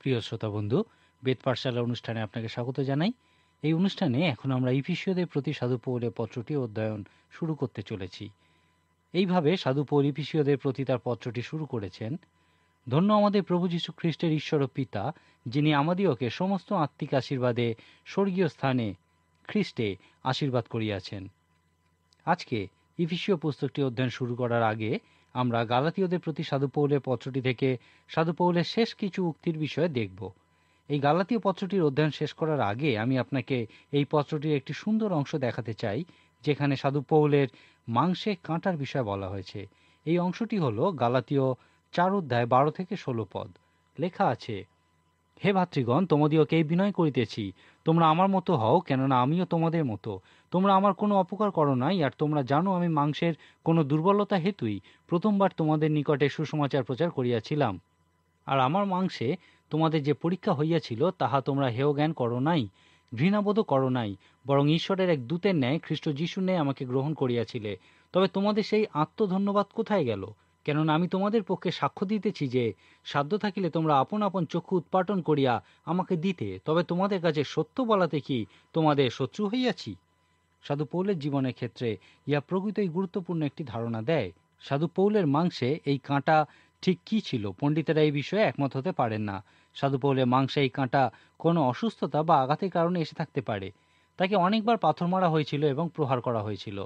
প্রিয় শ্রোতা বন্ধু, বেদ পাঠশালা অনুষ্ঠানে আপনাকে স্বাগত জানাই। এই অনুষ্ঠানে এখন আমরা ইফিসীয়দের প্রতি সাধু পৌলের পত্রটি অধ্যয়ন শুরু করতে চলেছি। এইভাবে সাধু পৌল ইফিসীয়দের প্রতি তার পত্রটি শুরু করেছেন। ধন্য আমাদের প্রভু যীশু খ্রিস্টের ঈশ্বর ও পিতা, যিনি আমাদিওকে সমস্ত আত্মিক আশীর্বাদে স্বর্গীয় স্থানে খ্রিস্টে আশীর্বাদ করিয়াছেন। আজকে ইফিসীয় পুস্তকটি অধ্যয়ন শুরু করার আগে আমরা গালাতীয়দের প্রতি সাধু পৌলের পত্রটি থেকে সাধু পৌলের শেষ কিছু উক্তির বিষয়ে দেখব। এই গালাতীয় পত্রটির অধ্যয়ন শেষ করার আগে আমি আপনাকে এই পত্রটির একটি সুন্দর অংশ দেখাতে চাই, যেখানে সাধু পৌলের মাংসে কাঁটার বিষয় বলা হয়েছে। এই অংশটি হল গালাতীয় 4:12-16 পদ। লেখা আছে, হে ভাতৃগণ, তোমাদিওকে এই বিনয় করিতেছি, তোমরা আমার মতো হও, কেননা আমিও তোমাদের মতো। তোমরা আমার কোনো অপকার করো নাই, আর তোমরা জানো আমি মাংসের কোনো দুর্বলতা হেতুই প্রথমবার তোমাদের নিকটে সুসমাচার প্রচার করিয়াছিলাম। আর আমার মাংসে তোমাদের যে পরীক্ষা হইয়াছিল, তাহা তোমরা হেয় জ্ঞান করো নাই, ঘৃণাবোধও করো নাই, বরং ঈশ্বরের এক দূতের ন্যায় খ্রিস্ট যিশুর ন্যায় আমাকে গ্রহণ করিয়াছিলে। তবে তোমাদের সেই আত্মধন্যবাদ কোথায় গেল? কেননা আমি তোমাদের পক্ষে সাক্ষ্য দিতেছি যে, সাধ্য থাকিলে তোমরা আপন আপন চক্ষু উৎপাটন করিয়া আমাকে দিতে, তবে তোমাদের কাছে সত্য বলাতে কি তোমাদের শত্রু হইয়াছি? সাধু পৌলের জীবনের ক্ষেত্রে ইহা প্রকৃতই গুরুত্বপূর্ণ একটি ধারণা দেয়। সাধু পৌলের মাংসে এই কাঁটা ঠিক কি ছিল, পণ্ডিতেরা এই বিষয়ে একমত হতে পারেন না। সাধু পৌলের মাংসে এই কাঁটা কোনো অসুস্থতা বা আঘাতের কারণে এসে থাকতে পারে। তাকে অনেকবার পাথর মারা হয়েছিল এবং প্রহার করা হয়েছিল।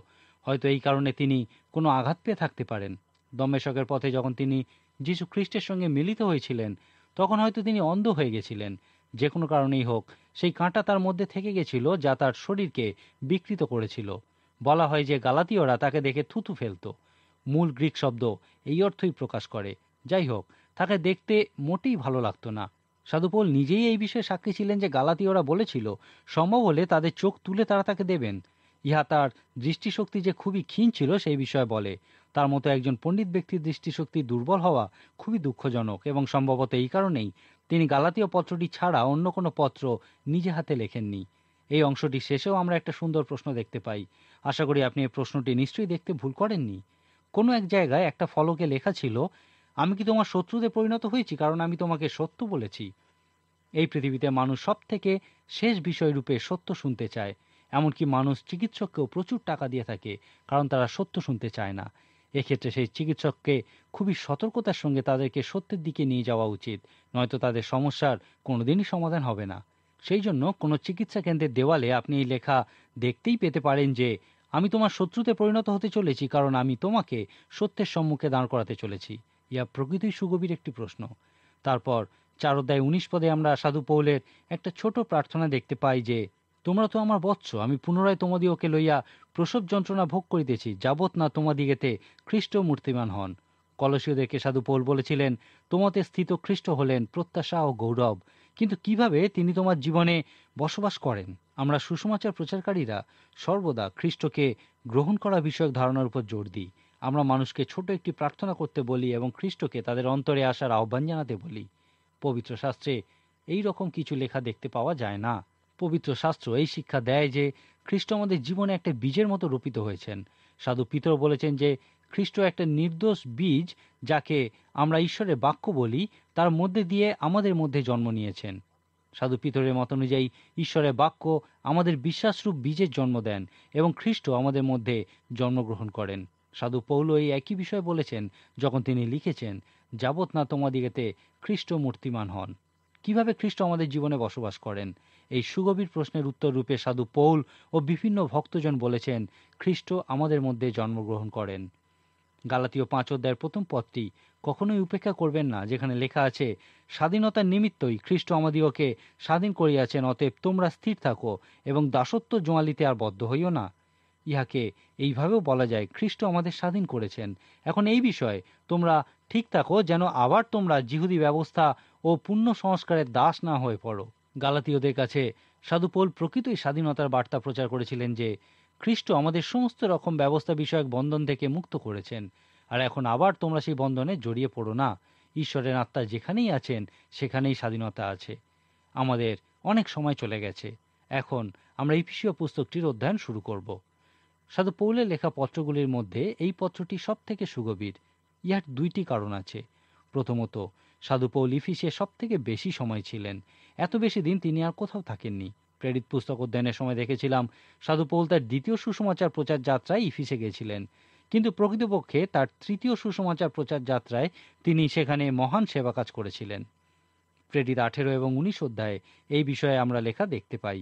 হয়তো এই কারণে তিনি কোনো আঘাত পেয়ে থাকতে পারেন। দমেশকের পথে যখন তিনি যীশু খ্রিস্টের সঙ্গে মিলিত হয়েছিলেন, তখন হয়তো তিনি অন্ধ হয়ে গেছিলেন। যে কোনো কারণেই হোক, সেই কাঁটা তার মধ্যে থেকে গেছিল, যা তার শরীরকে বিকৃত করেছিল। বলা হয় যে গালাতীয়রা তাকে দেখে থুথু ফেলত। মূল গ্রিক শব্দ এই অর্থই প্রকাশ করে। যাই হোক, তাকে দেখতে মোটেই ভালো লাগতো না। সাধু পৌল নিজেই এই বিষয়ে সাক্ষী ছিলেন যে গালাতীয়রা বলেছিল, সম্ভব হলে তাদের চোখ তুলে তারা তাকে দেবেন। ইহা তার দৃষ্টিশক্তি যে খুবই ক্ষীণ ছিল সেই বিষয়ে বলে। তার মতো একজন পণ্ডিত ব্যক্তির দৃষ্টিশক্তি দুর্বল হওয়া খুবই দুঃখজনক, এবং সম্ভবত এই কারণেই তিনি গালাতীয় পত্রটি ছাড়া অন্য কোনো পত্র নিজে হাতে লেখেননি। এই অংশটি শেষেও আমরা একটা সুন্দর প্রশ্ন দেখতে পাই। আশা করি আপনি এই প্রশ্নটি নিশ্চয়ই দেখতে ভুল করেননি। কোনো এক জায়গায় একটা ফলকে লেখা ছিল, আমি কি তোমার শত্রুতে পরিণত হয়েছি কারণ আমি তোমাকে সত্য বলেছি? এই পৃথিবীতে মানুষ সব থেকে শেষ বিষয়রূপে সত্য শুনতে চায়। এমনকি মানুষ চিকিৎসককেও প্রচুর টাকা দিয়ে থাকে, কারণ তারা সত্য শুনতে চায় না। এক্ষেত্রে সেই চিকিৎসককে খুবই সতর্কতার সঙ্গে তাদেরকে সত্যের দিকে নিয়ে যাওয়া উচিত, নয়তো তাদের সমস্যার কোনোদিনই সমাধান হবে না। সেই জন্য কোনো চিকিৎসা কেন্দ্রের দেওয়ালে আপনি এই লেখা দেখতেই পেতে পারেন যে, আমি তোমার শত্রুতে পরিণত হতে চলেছি কারণ আমি তোমাকে সত্যের সম্মুখে দাঁড় করাতে চলেছি। ইহা প্রকৃতই সুগভীর একটি প্রশ্ন। তারপর 4:19 পদে আমরা সাধু পৌলের একটা ছোট প্রার্থনা দেখতে পাই যে, তোমরা তো আমার বৎস, আমি পুনরায় তোমাদিওকে লইয়া প্রসব যন্ত্রণা ভোগ করিতেছি, যাবৎ না তোমাদিগেতে খ্রিস্ট মূর্তিমান হন। কলসীয়দেরকে সাধু পৌল বলেছিলেন, তোমাতে স্থিত খ্রিস্ট হলেন প্রত্যাশা ও গৌরব। কিন্তু কিভাবে তিনি তোমার জীবনে বসবাস করেন? আমরা সুসমাচার প্রচারকারীরা সর্বদা খ্রিস্টকে গ্রহণ করা বিষয়ক ধারণার উপর জোর দিই। আমরা মানুষকে ছোট একটি প্রার্থনা করতে বলি এবং খ্রিস্টকে তাদের অন্তরে আসার আহ্বান জানাতে বলি। পবিত্র শাস্ত্রে এই রকম কিছু লেখা দেখতে পাওয়া যায় না। পবিত্র শাস্ত্র এই শিক্ষা দেয় যে খ্রিস্ট আমাদের জীবনে একটা বীজের মতো রোপিত হয়েছেন। সাধু পিতর বলেছেন যে খ্রিস্ট একটা নির্দোষ বীজ, যাকে আমরা ঈশ্বরের বাক্য বলি, তার মধ্যে দিয়ে আমাদের মধ্যে জন্ম নিয়েছেন। সাধু পিতরের মত অনুযায়ী ঈশ্বরের বাক্য আমাদের বিশ্বাসরূপ বীজের জন্ম দেন এবং খ্রিস্ট আমাদের মধ্যে জন্মগ্রহণ করেন। সাধু পৌল এই একই বিষয় বলেছেন যখন তিনি লিখেছেন, যাবৎ না তোমাদিগেতে খ্রিস্ট মূর্তিমান হন। কিভাবে খ্রিস্ট আমাদের জীবনে বসবাস করেন? এই সুগভীর প্রশ্নের উত্তর রূপে সাধু পৌল ও বিভিন্ন ভক্তজন বলেছেন, খ্রিস্ট আমাদের মধ্যে জন্মগ্রহণ করেন। গালাতীয় 5 অধ্যায়ের প্রথম পদটি কখনোই উপেক্ষা করবেন না, যেখানে লেখা আছে, স্বাধীনতার নিমিত্তই খ্রিস্ট আমাদিওকে স্বাধীন করিয়াছেন, অতএব তোমরা স্থির থাকো এবং দাসত্ব জোয়ালিতে আর বদ্ধ হইও না। ইহাকে এইভাবেও বলা যায়, খ্রিস্ট আমাদের স্বাধীন করেছেন। এখন এই বিষয়ে তোমরা ঠিক থাকো, যেন আবার তোমরা জিহুদি ব্যবস্থা ও পুণ্য সংস্কারের দাস না হয়ে পড়ো। গালাতীয়দের কাছে সাধু পৌল প্রকৃতই স্বাধীনতার বার্তা প্রচার করেছিলেন যে, খ্রিস্ট আমাদের সমস্ত রকম ব্যবস্থা বিষয়ক বন্ধন থেকে মুক্ত করেছেন, আর এখন আবার তোমরা সেই বন্ধনে জড়িয়ে পড়ো না। ঈশ্বরের আত্মা যেখানেই আছেন সেখানেই স্বাধীনতা আছে। আমাদের অনেক সময় চলে গেছে। এখন আমরা ইফিসীয় পুস্তকটির অধ্যয়ন শুরু করব। সাধু পৌলের লেখা পত্রগুলির মধ্যে এই পত্রটি সব থেকে সুগভীর। ইহার দুইটি কারণ আছে। প্রথমত, সাধু পৌল ইফিসে সব থেকে বেশি সময় ছিলেন। এত বেশি দিন তিনি আর কোথাও থাকেননি। প্রেরিত পুস্তক অধ্যয়নের সময় দেখেছিলাম সাধু পৌল তার দ্বিতীয় সুসমাচার প্রচার যাত্রায় ইফিসে গেছিলেন, কিন্তু প্রকৃতপক্ষে তার তৃতীয় সুসমাচার প্রচার যাত্রায় তিনি সেখানে মহান সেবা কাজ করেছিলেন। প্রেরিত 18 এবং 19 অধ্যায়ে এই বিষয়ে আমরা লেখা দেখতে পাই।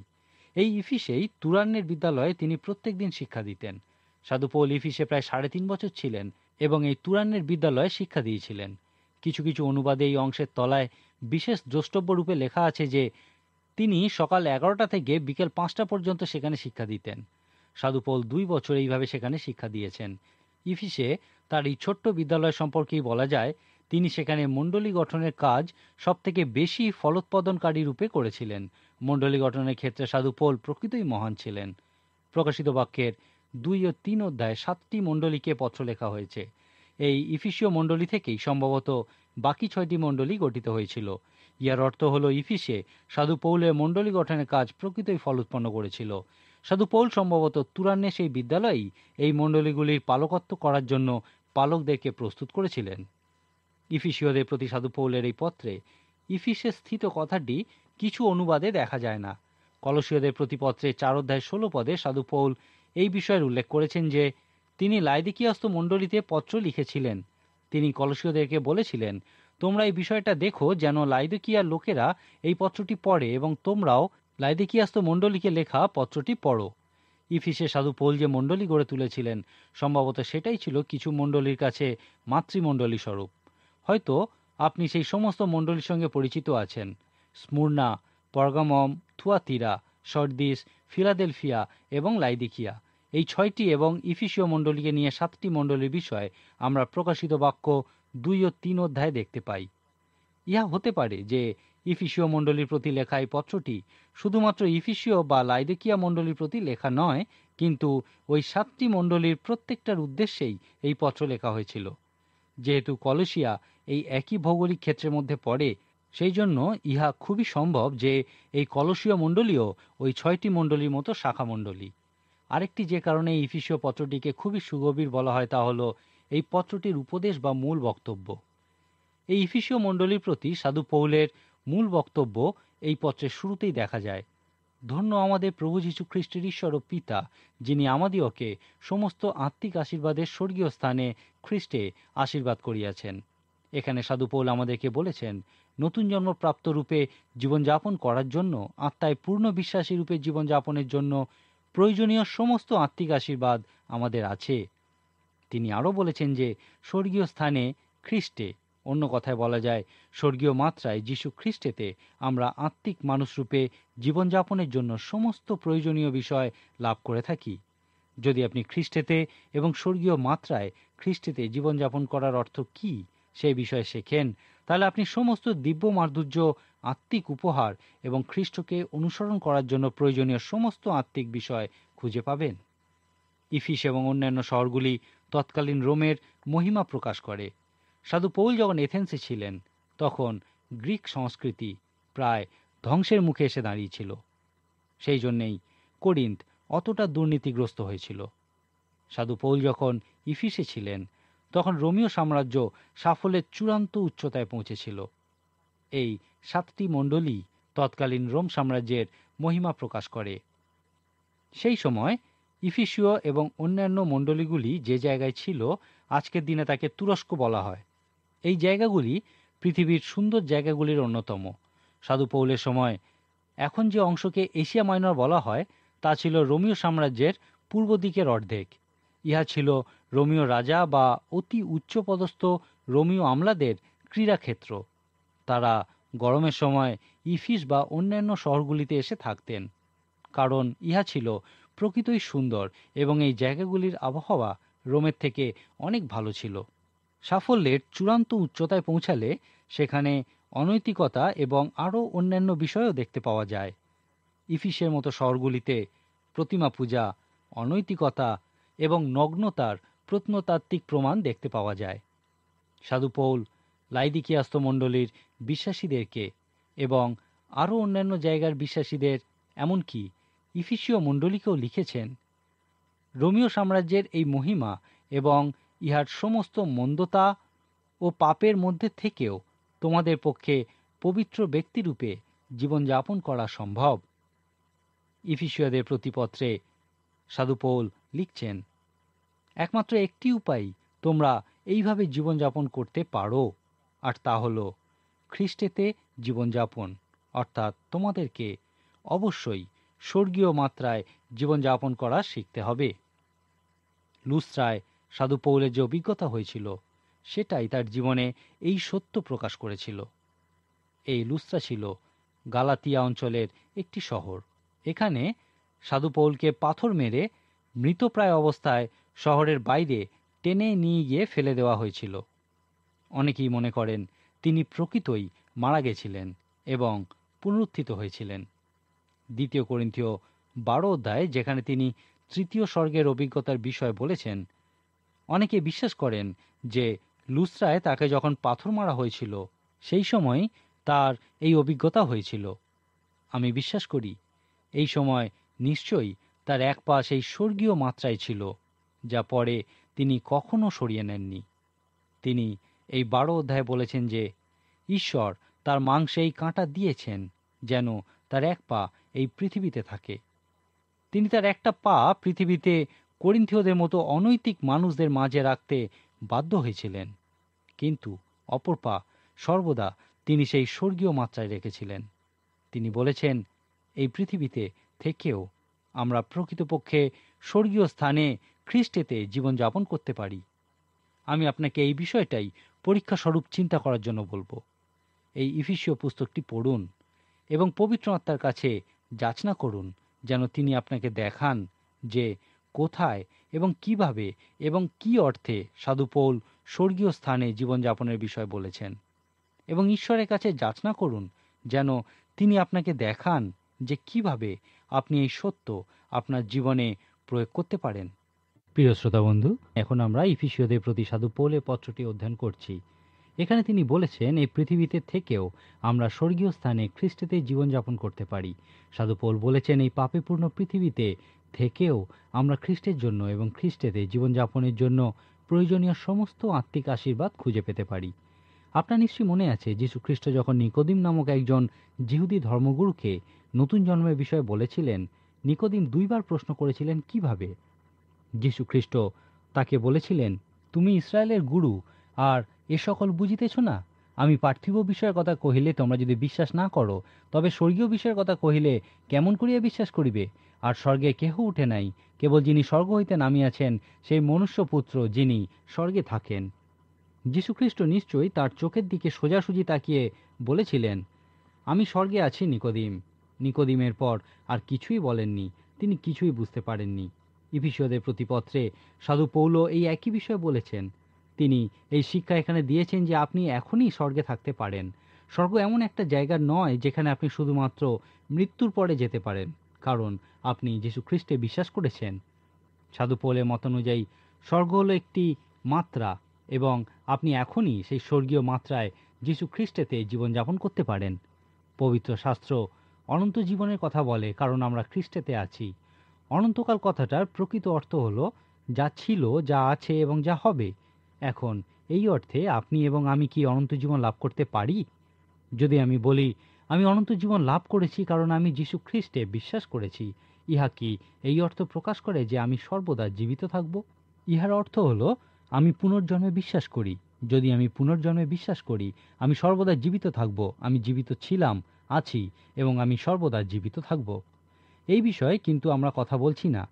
এই ইফিসেই তুরান্নের বিদ্যালয়ে তিনি প্রত্যেক দিন শিক্ষা দিতেন। সাধু পৌল ইফিসে প্রায় 3.5 বছর ছিলেন এবং এই তুরান্নের বিদ্যালয়ে শিক্ষা দিয়েছিলেন। কিছু কিছু অনুবাদে এই অংশের তলায় বিশেষ দ্রষ্টব্য রূপে লেখা আছে যে তিনি সকাল 11টা থেকে বিকেল 5টা পর্যন্ত সেখানে শিক্ষা দিতেন। সাধু পৌল 2 বছর এইভাবে সেখানে শিক্ষা দিয়েছেন। ইফিসে তার এই ছোট্ট বিদ্যালয় সম্পর্কেই বলা যায় তিনি সেখানে মণ্ডলী গঠনের কাজ সবথেকে বেশি ফলোৎপাদনকারী রূপে করেছিলেন। মণ্ডলী গঠনের ক্ষেত্রে সাধু পৌল প্রকৃতই মহান ছিলেন। প্রকাশিত বাক্যের 2 ও 3 অধ্যায়ে 7টি মণ্ডলীকে পত্র লেখা হয়েছে। এই ইফিসীয় মণ্ডলী থেকেই সম্ভবত বাকি 6টি মণ্ডলী গঠিত হয়েছিল। ইয়ার অর্থ হল ইফিসে সাধু পৌলের মণ্ডলী গঠনের কাজ প্রকৃতই ফল উৎপন্ন করেছিল। সাধু পৌল সম্ভবত তুরান্নে সেই বিদ্যালয়েই এই মণ্ডলীগুলির পালকত্ব করার জন্য পালকদেরকে প্রস্তুত করেছিলেন। ইফিসীয়দের প্রতি সাধু পৌলের এই পত্রে ইফিসে স্থিত কথাটি কিছু অনুবাদে দেখা যায় না। কলসীয়দের প্রতি পত্রে 4 অধ্যায় 16 পদে সাধু পৌল এই বিষয়ের উল্লেখ করেছেন যে তিনি লাইদিকিয়াস্ত মণ্ডলীতে পত্র লিখেছিলেন। তিনি কলসীয়দেরকে বলেছিলেন, তোমরা এই বিষয়টা দেখো যেন লাইদিকিয়ার লোকেরা এই পত্রটি পড়ে এবং তোমরাও লাইদিকিয়াস্ত মণ্ডলীকে লেখা পত্রটি পড়ো। ইফিসে সাধু পৌল যে মণ্ডলী গড়ে তুলেছিলেন সম্ভবত সেটাই ছিল কিছু মণ্ডলীর কাছে মাতৃমণ্ডলী স্বরূপ। হয়তো আপনি সেই সমস্ত মণ্ডলীর সঙ্গে পরিচিত আছেন: স্মুর্না, পর্গামম, থুয়াতিরা, সর্দিস, ফিলাদেলফিয়া এবং লাইদিকিয়া। এই 6টি এবং ইফিসীয় মণ্ডলীকে নিয়ে 7টি মণ্ডলীর বিষয় আমরা প্রকাশিত বাক্য 2 ও 3 অধ্যায়ে দেখতে পাই। ইহা হতে পারে যে ইফিসীয় মণ্ডলীর প্রতি লেখা এই পত্রটি শুধুমাত্র ইফিসীয় বা লাইদিকিয়া মণ্ডলীর প্রতি লেখা নয়, কিন্তু ওই 7টি মণ্ডলীর প্রত্যেকটার উদ্দেশ্যেই এই পত্র লেখা হয়েছিল। যেহেতু কলসিয়া এই একই ভৌগোলিক ক্ষেত্রের মধ্যে পড়ে, সেই জন্য ইহা খুবই সম্ভব যে এই কলসীয় মণ্ডলীও ওই 6টি মণ্ডলীর মতো শাখা মণ্ডলী। আরেকটি যে কারণে এই ইফিসীয় পত্রটিকে খুবই সুগভীর বলা হয় তা হলো এই পত্রটির উপদেশ বা মূল বক্তব্য। এই ইফিসীয় মণ্ডলীর প্রতি সাধু পৌলের মূল বক্তব্য এই পত্রের শুরুতেই দেখা যায়: ধন্য আমাদের প্রভু যীশু খ্রিস্টের ঈশ্বর ও পিতা, যিনি আমাদিওকে সমস্ত আত্মিক আশীর্বাদের স্বর্গীয় স্থানে খ্রিস্টে আশীর্বাদ করিয়াছেন। এখানে সাধু পৌল আমাদেরকে বলেছেন, নতুন জন্মপ্রাপ্ত রূপে জীবনযাপন করার জন্য, আত্মায় পূর্ণ বিশ্বাসী রূপে জীবনযাপনের জন্য প্রয়োজনীয় সমস্ত আত্মিক আশীর্বাদ আমাদের আছে। তিনি আরও বলেছেন যে স্বর্গীয় স্থানে খ্রিস্টে, অন্য কথায় বলা যায় স্বর্গীয় মাত্রায় যীশু খ্রিস্টেতে আমরা আত্মিক মানুষরূপে জীবনযাপনের জন্য সমস্ত প্রয়োজনীয় বিষয় লাভ করে থাকি। যদি আপনি খ্রিস্টেতে এবং স্বর্গীয় মাত্রায় খ্রিস্টেতে জীবনযাপন করার অর্থ কি সেই বিষয়ে শেখেন, তাহলে আপনি সমস্ত দিব্য মাধুর্য, আত্মিক উপহার এবং খ্রিস্টকে অনুসরণ করার জন্য প্রয়োজনীয় সমস্ত আত্মিক বিষয় খুঁজে পাবেন। ইফিস এবং অন্যান্য শহরগুলি তৎকালীন রোমের মহিমা প্রকাশ করে। সাধু পৌল যখন এথেন্সে ছিলেন তখন গ্রিক সংস্কৃতি প্রায় ধ্বংসের মুখে এসে দাঁড়িয়েছিল। সেই জন্যেই করিন্থ অতটা দুর্নীতিগ্রস্ত হয়েছিল। সাধু পৌল যখন ইফিসে ছিলেন তখন রোমীয় সাম্রাজ্য সাফল্যের চূড়ান্ত উচ্চতায় পৌঁছেছিল। এই 7টি মণ্ডলী তৎকালীন রোম সাম্রাজ্যের মহিমা প্রকাশ করে। সেই সময় ইফিসীয় এবং অন্যান্য মণ্ডলীগুলি যে জায়গায় ছিল আজকের দিনে তাকে তুরস্ক বলা হয়। এই জায়গাগুলি পৃথিবীর সুন্দর জায়গাগুলির অন্যতম। সাধু পৌলের সময় এখন যে অংশকে এশিয়া মাইনর বলা হয় তা ছিল রোমীয় সাম্রাজ্যের পূর্ব দিকের অর্ধেক। ইহা ছিল রোমীয় রাজা বা অতি উচ্চপদস্থ রোমীয় আমলাদের ক্রীড়াক্ষেত্র। তারা গরমের সময় ইফিস বা অন্যান্য শহরগুলিতে এসে থাকতেন, কারণ ইহা ছিল প্রকৃতই সুন্দর এবং এই জায়গাগুলির আবহাওয়া রোমের থেকে অনেক ভালো ছিল। সাফল্যের চূড়ান্ত উচ্চতায় পৌঁছালে সেখানে অনৈতিকতা এবং আরও অন্যান্য বিষয়ও দেখতে পাওয়া যায়। ইফিসের মতো শহরগুলিতে প্রতিমা পূজা, অনৈতিকতা এবং নগ্নতার প্রত্নতাত্ত্বিক প্রমাণ দেখতে পাওয়া যায়। সাধু পৌল লাইদিকিয়াস্ত মণ্ডলীর বিশ্বাসীদেরকে এবং আরও অন্যান্য জায়গার বিশ্বাসীদের, এমনকি ইফিসীয় মণ্ডলীকেও লিখেছেন, রোমীয় সাম্রাজ্যের এই মহিমা এবং ইহার সমস্ত মন্দতা ও পাপের মধ্যে থেকেও তোমাদের পক্ষে পবিত্র ব্যক্তিরূপে জীবনযাপন করা সম্ভব? ইফিসীয়দের প্রতিপত্রে সাধু পৌল লিখছেন, একমাত্র একটি উপায় তোমরা এইভাবে জীবনযাপন করতে পারো, আর তা হল খ্রিস্টেতে জীবনযাপন। অর্থাৎ তোমাদেরকে অবশ্যই স্বর্গীয় মাত্রায় জীবনযাপন করা শিখতে হবে। লুস্ত্রায় সাধু পৌলের যে অভিজ্ঞতা হয়েছিল সেটাই তার জীবনে এই সত্য প্রকাশ করেছিল। এই লুস্ত্রা ছিল গালাতিয়া অঞ্চলের একটি শহর। এখানে সাধু পৌলকে পাথর মেরে মৃতপ্রায় অবস্থায় শহরের বাইরে টেনে নিয়ে গিয়ে ফেলে দেওয়া হয়েছিল। অনেকেই মনে করেন তিনি প্রকৃতই মারা গেছিলেন এবং পুনরুত্থিত হয়েছিলেন। 2 করিন্থীয় 12 অধ্যায়, যেখানে তিনি তৃতীয় স্বর্গের অভিজ্ঞতার বিষয় বলেছেন, অনেকে বিশ্বাস করেন যে লুস্ত্রায় তাকে যখন পাথর মারা হয়েছিল সেই সময় তার এই অভিজ্ঞতা হয়েছিল। আমি বিশ্বাস করি এই সময় নিশ্চয়ই তার এক পা সেই স্বর্গীয় মাত্রায় ছিল, যা পরে তিনি কখনো সরিয়ে নেননি। তিনি এই 12 অধ্যায়ে বলেছেন যে ঈশ্বর তার মাংসে এই কাঁটা দিয়েছেন যেন তার এক পা এই পৃথিবীতে থাকে। তিনি তার একটা পা পৃথিবীতে করিন্থীয়দের মতো অনৈতিক মানুষদের মাঝে রাখতে বাধ্য হয়েছিলেন, কিন্তু অপর পা সর্বদা তিনি সেই স্বর্গীয় মাত্রায় রেখেছিলেন। তিনি বলেছেন, এই পৃথিবীতে থেকেও আমরা প্রকৃতপক্ষে স্বর্গীয় স্থানে খ্রিস্টেতে জীবনযাপন করতে পারি। আমি আপনাকে এই বিষয়টাই পরীক্ষা স্বরূপ চিন্তা করার জন্য বলবো। এই ইফিসীয় পুস্তকটি পড়ুন এবং পবিত্র আত্মার কাছে যাচনা করুন যেন তিনি আপনাকে দেখান যে কোথায় এবং কিভাবে এবং কি অর্থে সাধু পৌল স্বর্গীয় স্থানে জীবনযাপনের বিষয় বলেছেন। এবং ঈশ্বরের কাছে যাচনা করুন যেন তিনি আপনাকে দেখান যে কিভাবে আপনি এই সত্য আপনার জীবনে প্রয়োগ করতে পারেন। প্রিয় শ্রোতা বন্ধু, এখন আমরা ইফিসীয়দের প্রতি সাধু পৌলের পত্রটি অধ্যয়ন করছি। এখানে তিনি বলেছেন এই পৃথিবীতে থেকেও আমরা স্বর্গীয় স্থানে খ্রিস্টেতে জীবনযাপন করতে পারি। সাধু পৌল বলেছেন এই পাপেপূর্ণ পৃথিবীতে থেকেও আমরা খ্রিস্টের জন্য এবং খ্রিস্টেতে জীবনযাপনের জন্য প্রয়োজনীয় সমস্ত আত্মিক আশীর্বাদ খুঁজে পেতে পারি। আপনার নিশ্চয়ই মনে আছে যীশু খ্রিস্ট যখন নিকোদিম নামক একজন যিহুদি ধর্মগুরুকে নতুন জন্মের বিষয়ে বলেছিলেন, নিকোদিম 2 বার প্রশ্ন করেছিলেন কিভাবে। যীশু খ্রিস্ট তাকে বলেছিলেন, তুমি ইসরায়েলের গুরু আর এ সকল বুঝিতেছ না? আমি পার্থিব বিষয়ের কথা কহিলে তোমরা যদি বিশ্বাস না করো, তবে স্বর্গীয় বিষয়ের কথা কহিলে কেমন করিয়া বিশ্বাস করিবে? আর স্বর্গে কেহ উঠে নাই, কেবল যিনি স্বর্গ হইতে নামিয়াছেন, সেই মনুষ্যপুত্র যিনি স্বর্গে থাকেন। যীশুখ্রিস্ট নিশ্চয়ই তার চোখের দিকে সোজাসুজি তাকিয়ে বলেছিলেন, আমি স্বর্গে আছি নিকোদিম। নিকোদিমের পর আর কিছুই বলেননি, তিনি কিছুই বুঝতে পারেননি। ইফিসীয়দের প্রতিপত্রে সাধু পৌল এই একই বিষয় বলেছেন। তিনি এই শিক্ষা এখানে দিয়েছেন যে আপনি এখনই স্বর্গে থাকতে পারেন। স্বর্গ এমন একটা জায়গা নয় যেখানে আপনি শুধুমাত্র মৃত্যুর পরে যেতে পারেন, কারণ আপনি যীশু খ্রিস্টে বিশ্বাস করেছেন। সাধু পৌলের মত অনুযায়ী স্বর্গ হলো একটি মাত্রা এবং আপনি এখনই সেই স্বর্গীয় মাত্রায় যীশু খ্রিস্টেতে জীবনযাপন করতে পারেন। পবিত্র শাস্ত্র অনন্ত জীবনের কথা বলে, কারণ আমরা খ্রিস্টেতে আছি। অনন্তকাল কথাটার প্রকৃত অর্থ হলো যা ছিল, যা আছে এবং যা হবে। এখন এই অর্থে আপনি এবং আমি কি অনন্ত জীবন লাভ করতে পারি? যদি আমি বলি আমি অনন্ত জীবন লাভ করেছি কারণ আমি যীশু খ্রিস্টে বিশ্বাস করেছি, ইহা কি এই অর্থ প্রকাশ করে যে আমি সর্বদা জীবিত থাকব? ইহার অর্থ হলো আমি পুনর্জন্মে বিশ্বাস করি। যদি আমি পুনর্জন্মে বিশ্বাস করি, আমি সর্বদা জীবিত থাকব। আমি জীবিত ছিলাম, আছি এবং আমি সর্বদা জীবিত থাকব। এই বিষয়ে কিন্তু আমরা কথা বলছি না।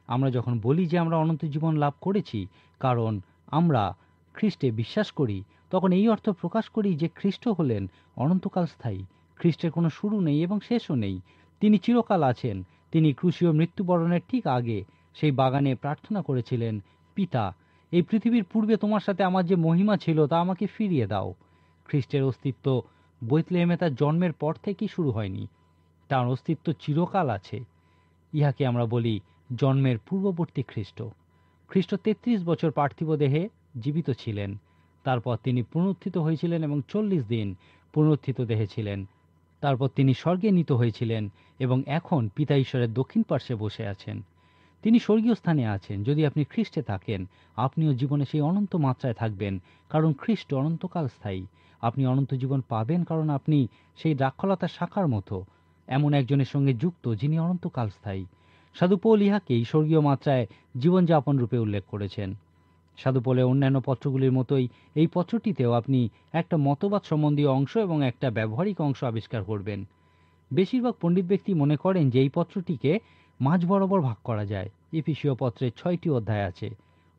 আমরা যখন বলি যে আমরা অনন্ত জীবন লাভ করেছি কারণ আমরা খ্রিস্টে বিশ্বাস করি, তখন এই অর্থ প্রকাশ করি যে খ্রিস্ট হলেন অনন্তকাল স্থায়ী। খ্রিস্টের কোনো শুরু নেই এবং শেষও নেই। তিনি চিরকাল আছেন। তিনি ক্রুশীয় মৃত্যুবরণের ঠিক আগে সেই বাগানে প্রার্থনা করেছিলেন, পিতা, এই পৃথিবীর পূর্বে তোমার সাথে আমার যে মহিমা ছিল তা আমাকে ফিরিয়ে দাও। খ্রিস্টের অস্তিত্ব বেথলেহেমে তার জন্মের পর থেকেই শুরু হয়নি। তার অস্তিত্ব চিরকাল আছে। ইহাকে আমরা বলি জন্মের পূর্ববর্তী খ্রিস্ট। খ্রিস্ট 33 বছর পার্থিব দেহে জীবিত ছিলেন। তারপর তিনি পুনরুত্থিত হয়েছিলেন এবং 40 দিন পুনরুত্থিত দেহে ছিলেন। তারপর তিনি স্বর্গে নীত হয়েছিলেন এবং এখন পিতা ঈশ্বরের দক্ষিণ পার্শ্বে বসে আছেন। তিনি স্বর্গীয় স্থানে আছেন। যদি আপনি খ্রিস্টে থাকেন, আপনিও জীবনে সেই অনন্ত মাত্রায় থাকবেন, কারণ খ্রিস্ট অনন্তকাল স্থায়ী। আপনি অনন্ত জীবন পাবেন, কারণ আপনি সেই দ্রাক্ষলতার শাখার মতো এমন একজনের সঙ্গে যুক্ত যিনি অনন্তকাল স্থায়ী। সাধু পৌল ইহাকেই স্বর্গীয় মাত্রায় জীবনযাপন রূপে উল্লেখ করেছেন। সাধু পৌলের অন্যান্য পত্রগুলির মতোই এই পত্রটিতেও আপনি একটা মতবাদ সম্বন্ধীয় অংশ এবং একটা ব্যবহারিক অংশ আবিষ্কার করবেন। বেশিরভাগ পণ্ডিত ব্যক্তি মনে করেন যে এই পত্রটিকে মাঝ বরাবর ভাগ করা যায়। এফিসীয় পত্রের 6টি অধ্যায় আছে।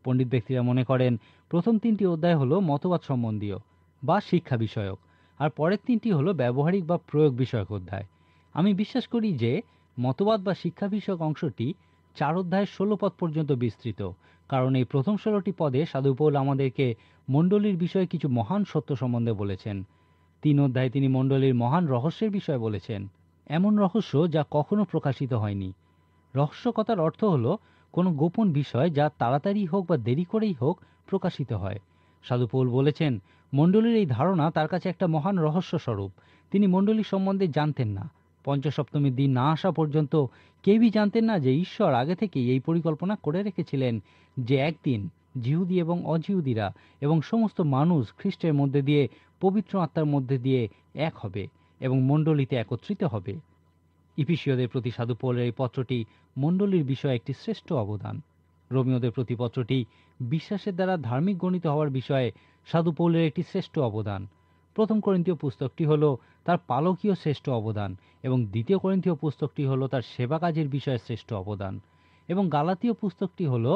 পণ্ডিত ব্যক্তিরা মনে করেন প্রথম 3টি অধ্যায় হলো মতবাদ সম্বন্ধীয় বা শিক্ষা বিষয়ক, আর পরের 3টি হলো ব্যবহারিক বা প্রয়োগ বিষয়ক অধ্যায়। আমি বিশ্বাস করি যে মতবাদ বা শিক্ষা বিষয়ক অংশটি 4 অধ্যায়ের 16 পদ পর্যন্ত বিস্তৃত, কারণ এই প্রথম 16টি পদে সাধু পৌল আমাদেরকে মণ্ডলীর বিষয়ে কিছু মহান সত্য সম্বন্ধে বলেছেন। 3 অধ্যায়ে তিনি মণ্ডলীর মহান রহস্যের বিষয়ে বলেছেন, এমন রহস্য যা কখনো প্রকাশিত হয়নি। রহস্য কথার অর্থ হলো কোনো গোপন বিষয় যা তাড়াতাড়ি হোক বা দেরি করেই হোক প্রকাশিত হয়। সাধু পৌল বলেছেন মণ্ডলীর এই ধারণা তার কাছে একটা মহান রহস্য স্বরূপ। তিনি মণ্ডলী সম্বন্ধে জানতেন না। পঞ্চসপ্তমীর দিন না আসা পর্যন্ত কেউই জানতেন না যে ঈশ্বর আগে থেকেই এই পরিকল্পনা করে রেখেছিলেন যে একদিন জিহুদি এবং অজিহুদিরা এবং সমস্ত মানুষ খ্রিস্টের মধ্যে দিয়ে পবিত্র আত্মার মধ্যে দিয়ে এক হবে এবং মণ্ডলীতে একত্রিত হবে। ইফিসীয়দের প্রতি সাধু পৌলের এই পত্রটি মণ্ডলীর বিষয়ে একটি শ্রেষ্ঠ অবদান। রোমীয়দের প্রতি পত্রটি বিশ্বাসের দ্বারা ধার্মিক গণিত হওয়ার বিষয়ে সাধু পৌলের একটি শ্রেষ্ঠ অবদান। প্রথম করিন্থীয় পুস্তকটি হল তার পালকীয় শ্রেষ্ঠ অবদান এবং দ্বিতীয় করিন্থীয় পুস্তকটি হল তার সেবা কাজের বিষয়ে শ্রেষ্ঠ অবদান, এবং গালাতীয় পুস্তকটি হল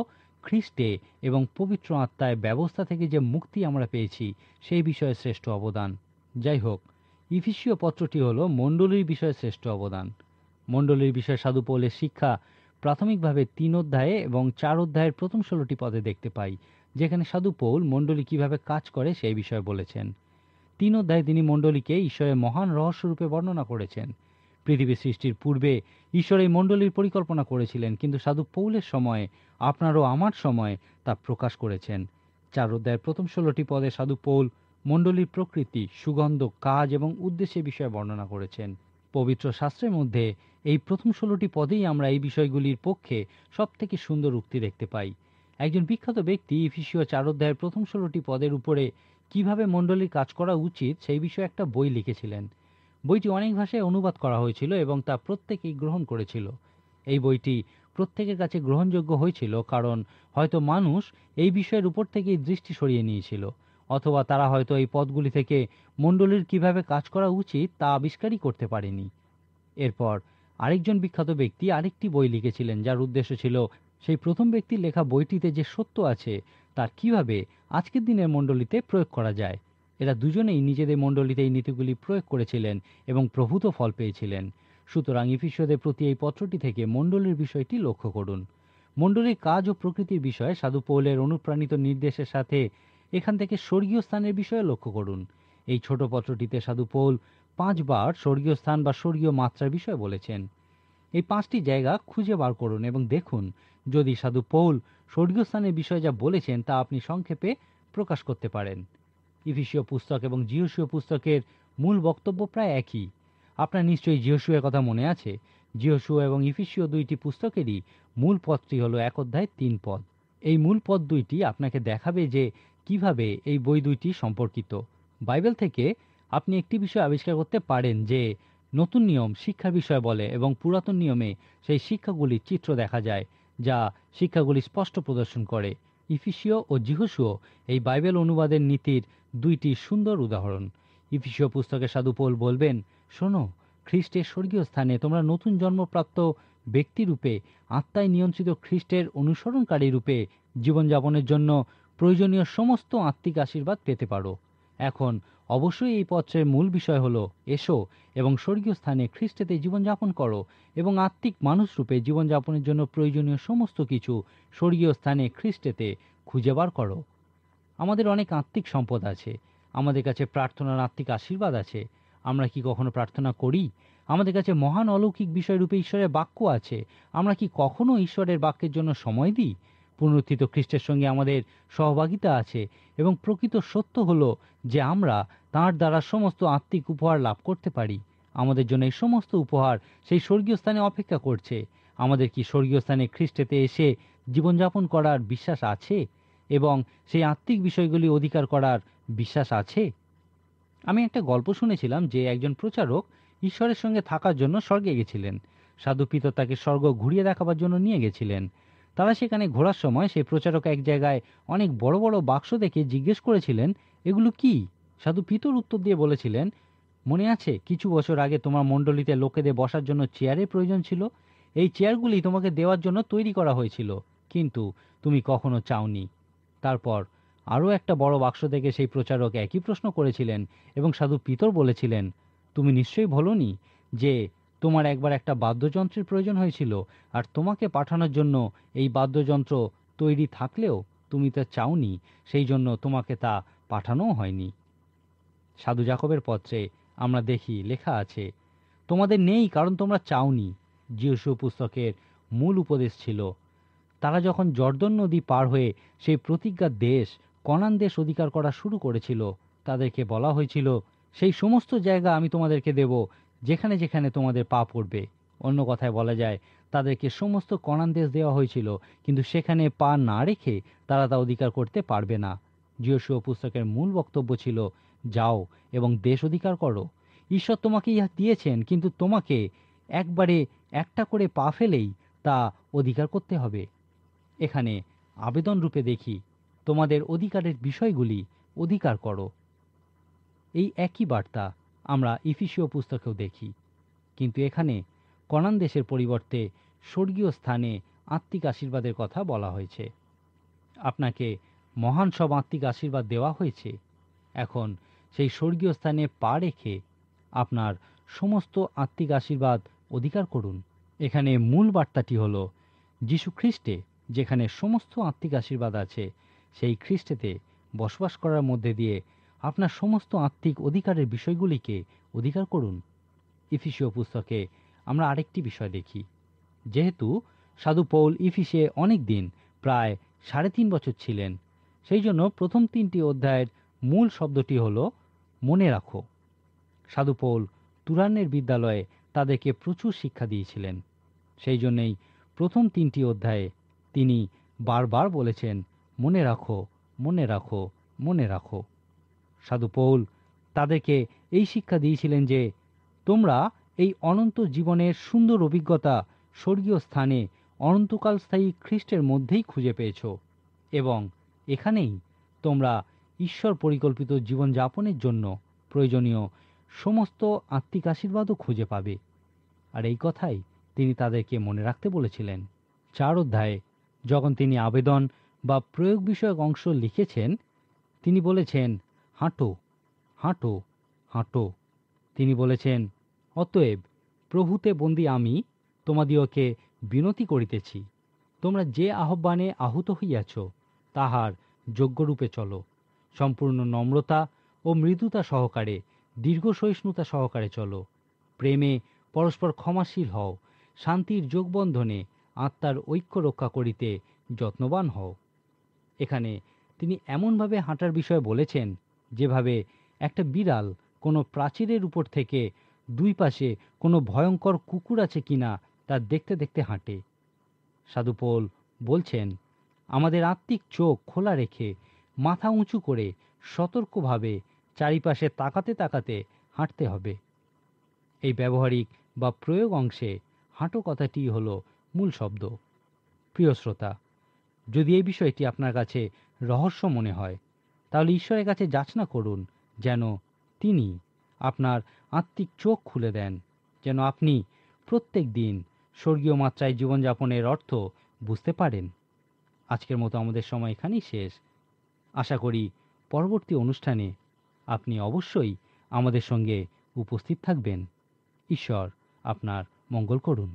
খ্রিস্টে এবং পবিত্র আত্মায় ব্যবস্থা থেকে যে মুক্তি আমরা পেয়েছি সেই বিষয়ে শ্রেষ্ঠ অবদান। যাই হোক, ইফিসীয় পত্রটি হল মণ্ডলীর বিষয়ে শ্রেষ্ঠ অবদান। মণ্ডলীর বিষয়ে সাধু পৌলের শিক্ষা প্রাথমিকভাবে 3 অধ্যায়ে এবং 4 অধ্যায়ের প্রথম 16টি পদে দেখতে পাই, যেখানে সাধু পৌল মণ্ডলী কিভাবে কাজ করে সেই বিষয়ে বলেছেন। 3 অধ্যায়ে তিনি মণ্ডলীকে ঈশ্বরের মহান রহস্যরূপে বর্ণনা করেছেন। পৃথিবী সৃষ্টির পূর্বে ঈশ্বর এই মণ্ডলীর পরিকল্পনা করেছিলেন, কিন্তু সাধু পৌলের সময়ে, আপনার ও আমার সময়ে তা প্রকাশ করেছেন। 4 অধ্যায়ের প্রথম 16টি পদে সাধু পৌল মণ্ডলীর প্রকৃতি, সুগন্ধ, কাজ এবং উদ্দেশ্যের বিষয়ে বর্ণনা করেছেন। পবিত্র শাস্ত্রের মধ্যে এই প্রথম 16টি পদেই আমরা এই বিষয়গুলির পক্ষে সবথেকে সুন্দর উক্তি দেখতে পাই। একজন বিখ্যাত ব্যক্তি ইফিসীয় 4 অধ্যায়ের প্রথম 16টি পদের উপরে কিভাবে মণ্ডলীর কাজ করা উচিত সেই বিষয়ে একটা বই লিখেছিলেন। বইটি অনেক ভাষায় অনুবাদ করা হয়েছিল এবং তা প্রত্যেকেই গ্রহণ করেছিল। এই বইটি প্রত্যেকের কাছে গ্রহণযোগ্য হয়েছিল কারণ হয়তো মানুষ এই বিষয়ের উপর থেকেই দৃষ্টি সরিয়ে নিয়েছিল, অথবা তারা হয়তো এই পদগুলি থেকে মণ্ডলীর কিভাবে কাজ করা উচিত তা আবিষ্কারই করতে পারেনি। এরপর আরেকজন বিখ্যাত ব্যক্তি আরেকটি বই লিখেছিলেন, যার উদ্দেশ্য ছিল সেই প্রথম ব্যক্তির লেখা বইটিতে যে সত্য আছে তার কিভাবে আজকের দিনের মণ্ডলীতে প্রয়োগ করা যায়। এরা দুজনেই নিজেদের মণ্ডলীতে এই নীতিগুলি প্রয়োগ করেছিলেন এবং প্রভূত ফল পেয়েছিলেন। সুতরাং ইফিসীয়দের প্রতি এই পত্রটি থেকে মণ্ডলীর বিষয়টি লক্ষ্য করুন। মণ্ডলীর কাজ ও প্রকৃতির বিষয়ে সাধু পৌলের অনুপ্রাণিত নির্দেশের সাথে এখান থেকে স্বর্গীয় স্থানের বিষয়ে লক্ষ্য করুন। এই ছোট পত্রটিতে সাধু পৌল 5 বার স্বর্গীয় স্থান বা স্বর্গীয় মাত্রার বিষয়ে বলেছেন। এই 5টি জায়গা খুঁজে বার করুন এবং দেখুন যদি সাধু পৌল স্বর্গীয় স্থানের বিষয়ে যা বলেছেন তা আপনি সংক্ষেপে প্রকাশ করতে পারেন। ইফিসীয় পুস্তক এবং যিহোশূয় পুস্তকের মূল বক্তব্য প্রায় একই। আপনার নিশ্চয়ই যিহোশূয়ের কথা মনে আছে। যিহোশূয় এবং ইফিসীয় 2টি পুস্তকেরই মূল পদটি হলো 1 অধ্যায় 3 পদ। এই মূল পদ দুইটি আপনাকে দেখাবে যে কিভাবে এই বই দুইটি সম্পর্কিত। বাইবেল থেকে আপনি একটি বিষয় আবিষ্কার করতে পারেন যে নতুন নিয়ম শিক্ষার বিষয় বলে এবং পুরাতন নিয়মে সেই শিক্ষাগুলির চিত্র দেখা যায় যা শিক্ষাগুলি স্পষ্ট প্রদর্শন করে। ইফিসীয় ও যিহোশূয় এই বাইবেল অনুবাদের নীতির 2টি সুন্দর উদাহরণ। ইফিসীয় পুস্তকে সাধু পৌল বলবেন, শোনো, খ্রিস্টের স্বর্গীয় স্থানে তোমরা নতুন জন্মপ্রাপ্ত ব্যক্তিরূপে আত্মায় নিয়ন্ত্রিত খ্রিস্টের অনুসরণকারী রূপে জীবনযাপনের জন্য প্রয়োজনীয় সমস্ত আত্মিক আশীর্বাদ পেতে পারো। এখন অবশ্যই এই পত্রের মূল বিষয় হলো এসো এবং স্বর্গীয় স্থানে খ্রিস্টেতে জীবনযাপন করো এবং আত্মিক মানুষ রূপে জীবনযাপনের জন্য প্রয়োজনীয় সমস্ত কিছু স্বর্গীয় স্থানে খ্রিস্টেতে খুঁজে বার করো। আমাদের অনেক আত্মিক সম্পদ আছে, আমাদের কাছে প্রার্থনার আত্মিক আশীর্বাদ আছে। আমরা কি কখনো প্রার্থনা করি? আমাদের কাছে মহান অলৌকিক বিষয়রূপে ঈশ্বরের বাক্য আছে। আমরা কি কখনো ঈশ্বরের বাক্যের জন্য সময় দিই? পুনরুত্থিত খ্রিস্টের সঙ্গে আমাদের সহভাগিতা আছে এবং প্রকৃত সত্য হলো যে আমরা তাঁর দ্বারা সমস্ত আত্মিক উপহার লাভ করতে পারি। আমাদের জন্য এই সমস্ত উপহার সেই স্বর্গীয় স্থানে অপেক্ষা করছে। আমাদের কি স্বর্গীয় স্থানে খ্রিস্টেতে এসে জীবনযাপন করার বিশ্বাস আছে এবং সেই আত্মিক বিষয়গুলি অধিকার করার বিশ্বাস আছে? আমি একটা গল্প শুনেছিলাম যে একজন প্রচারক ঈশ্বরের সঙ্গে থাকার জন্য স্বর্গে গেছিলেন। সাধু পিতর তাকে স্বর্গ ঘুরিয়ে দেখাবার জন্য নিয়ে গেছিলেন। তারা সেখানে ঘোরার সময় সেই প্রচারক এক জায়গায় অনেক বড় বড় বাক্স দেখে জিজ্ঞেস করেছিলেন, এগুলো কি? সাধু পিতর উত্তর দিয়ে বলেছিলেন, মনে আছে কিছু বছর আগে তোমার মণ্ডলীতে লোকেদের বসার জন্য চেয়ারের প্রয়োজন ছিল? এই চেয়ারগুলি তোমাকে দেওয়ার জন্য তৈরি করা হয়েছিল, কিন্তু তুমি কখনো চাওনি। তারপর আরও একটা বড় বাক্স থেকে সেই প্রচারক একই প্রশ্ন করেছিলেন এবং সাধু পিতর বলেছিলেন, তুমি নিশ্চয়ই বলোনি যে তোমার একবার একটা বাদ্যযন্ত্রের প্রয়োজন হয়েছিল, আর তোমাকে পাঠানোর জন্য এই বাদ্যযন্ত্র তৈরি থাকলেও তুমি তা চাওনি, সেই জন্য তোমাকে তা পাঠানোও হয়নি। সাধু জাকবের পত্রে আমরা দেখি লেখা আছে, তোমাদের নেই কারণ তোমরা চাওনি। যিশু পুস্তকের মূল উপদেশ ছিল। তারা যখন জর্দন নদী পার হয়ে সেই প্রতিজ্ঞার দেশ কনান দেশ অধিকার করা শুরু করেছিল, তাদেরকে বলা হয়েছিল, সেই সমস্ত জায়গা আমি তোমাদেরকে দেব যেখানে যেখানে তোমাদের পা পড়বে। অন্য কথায় বলা যায়, তাদেরকে সমস্ত কনান দেশ দেওয়া হয়েছিল, কিন্তু সেখানে পা না রেখে তারা তা অধিকার করতে পারবে না। যিশু পুস্তকের মূল বক্তব্য ছিল, যাও এবং দেশ অধিকার করো। ঈশ্বর তোমাকে ইহা দিয়েছেন, কিন্তু তোমাকে একবারে একটা করে পা ফেলেই তা অধিকার করতে হবে। এখানে আবেদন রূপে দেখি, তোমাদের অধিকারের বিষয়গুলি অধিকার করো। এই একই বার্তা আমরা ইফিসীয় পুস্তকেও দেখি, কিন্তু এখানে কনান দেশের পরিবর্তে স্বর্গীয় স্থানে আত্মিক আশীর্বাদের কথা বলা হয়েছে। আপনাকে মহান সব আত্মিক আশীর্বাদ দেওয়া হয়েছে। এখন সেই স্বর্গীয় স্থানে পা রেখে আপনার সমস্ত আত্মিক আশীর্বাদ অধিকার করুন। এখানে মূল বার্তাটি হল, যীশু খ্রিস্টে যেখানে সমস্ত আত্মিক আশীর্বাদ আছে, সেই খ্রিস্টেতে বসবাস করার মধ্যে দিয়ে আপনার সমস্ত আত্মিক অধিকারের বিষয়গুলিকে অধিকার করুন। ইফিসীয় পুস্তকে আমরা আরেকটি বিষয় দেখি। যেহেতু সাধু পৌল ইফিসে অনেক দিন, প্রায় 3.5 বছর ছিলেন, সেই জন্য প্রথম 3টি অধ্যায়ের মূল শব্দটি হল মনে রাখো। সাধু পৌল তুরান্নের বিদ্যালয়ে তাদেরকে প্রচুর শিক্ষা দিয়েছিলেন। সেই জন্যেই প্রথম 3টি অধ্যায়ে তিনি বারবার বলেছেন, মনে রাখো, মনে রাখো, মনে রাখো। সাধু পৌল তাদেরকে এই শিক্ষা দিয়েছিলেন যে তোমরা এই অনন্ত জীবনের সুন্দর অভিজ্ঞতা স্বর্গীয় স্থানে অনন্তকাল স্থায়ী খ্রিস্টের মধ্যেই খুঁজে পেয়েছ, এবং এখানেই তোমরা ঈশ্বর পরিকল্পিত জীবনযাপনের জন্য প্রয়োজনীয় সমস্ত আত্মিক আশীর্বাদও খুঁজে পাবে। আর এই কথাই তিনি তাদেরকে মনে রাখতে বলেছিলেন। 4 অধ্যায়ে যখন তিনি আবেদন বা প্রয়োগ বিষয়ক অংশ লিখেছেন, তিনি বলেছেন, হাঁটো, হাঁটো, হাঁটো। তিনি বলেছেন, অতএব প্রভুতে বন্দী আমি তোমাদিওকে বিনতি করিতেছি, তোমরা যে আহ্বানে আহুত হইয়াছ তাহার যোগ্যরূপে চলো, সম্পূর্ণ নম্রতা ও মৃদুতা সহকারে, দীর্ঘ সহিষ্ণুতা সহকারে চলো, প্রেমে পরস্পর ক্ষমাশীল হও, শান্তির যোগবন্ধনে আত্মার ঐক্য রক্ষা করিতে যত্নবান হও। এখানে তিনি এমনভাবে হাঁটার বিষয়ে বলেছেন যেভাবে একটা বিড়াল কোনো প্রাচীরের উপর থেকে দুই পাশে কোনো ভয়ঙ্কর কুকুর আছে কিনা তা দেখতে দেখতে হাঁটে। সাধু পৌল বলছেন, আমাদের আত্মিক চোখ খোলা রেখে মাথা উঁচু করে সতর্কভাবে চারিপাশে তাকাতে তাকাতে হাঁটতে হবে। এই ব্যবহারিক বা প্রয়োগ অংশে হাঁটো কথাটি হল মূল শব্দ। প্রিয় শ্রোতা, যদি এই বিষয়টি আপনার কাছে রহস্য মনে হয়, তাহলে ঈশ্বরের কাছে যাচনা করুন যেন তিনি আপনার আত্মিক চোখ খুলে দেন, যেন আপনি প্রত্যেক দিন স্বর্গীয় মাত্রায় জীবনযাপনের অর্থ বুঝতে পারেন। আজকের মতো আমাদের সময় এখানেই শেষ। আশা করি পরবর্তী অনুষ্ঠানে আপনি অবশ্যই আমাদের সঙ্গে উপস্থিত থাকবেন। ঈশ্বর আপনার মঙ্গল করুন।